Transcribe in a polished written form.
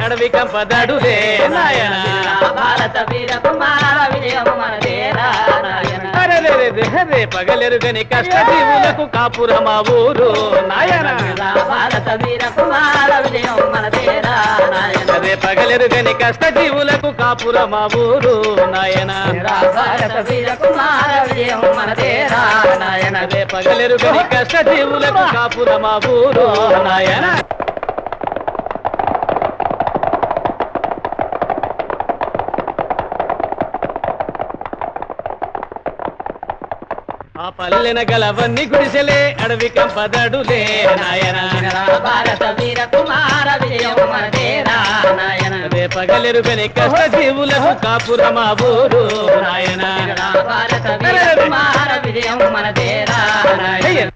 అడవి కంపదడులే నాయన భారత వీర కుమార విజయం మనదేరా నాయన రే పగలెరుగని కష్టజీవులకు కాపురమా ఊరు నాయన భారత వీర కుమార విజయం మనదేరా నాయన రే పగలెరుగని కష్టజీవులకు కాపురమా ఊరు నాయన భారత వీర కుమార విజయం మనదేరా నాయన రే పగలెరుగని కష్టజీవులకు కాపురమా ఊరు నాయన ఆ పల్లెన గలవన్నీ గుడిసెలే అడవి కంపదడులే నాయన భారత వీర కుమార విజయం మనదేరా నాయన రే పగలెరుగని కష్టజీవులకు కాపురమా ఊరు నాయన భారత వీర కుమార విజయం మనదేరా నాయన